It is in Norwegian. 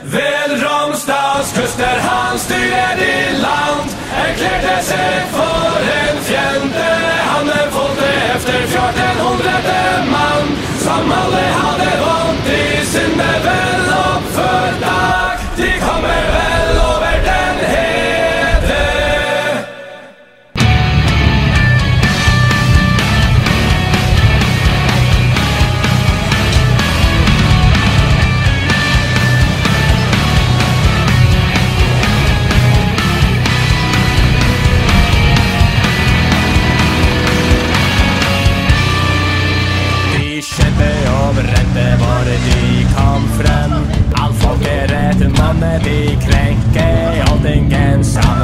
Vel Romsdals kuster han styrer i land. Erklärte sig för en fiende. Han följde efter 1400 man som aldrig hade vant i sinne. Väl upp för dag, de kommer väl över den hede. Rette var de kom frem. All folket rett manne de krenke. Alltingen sa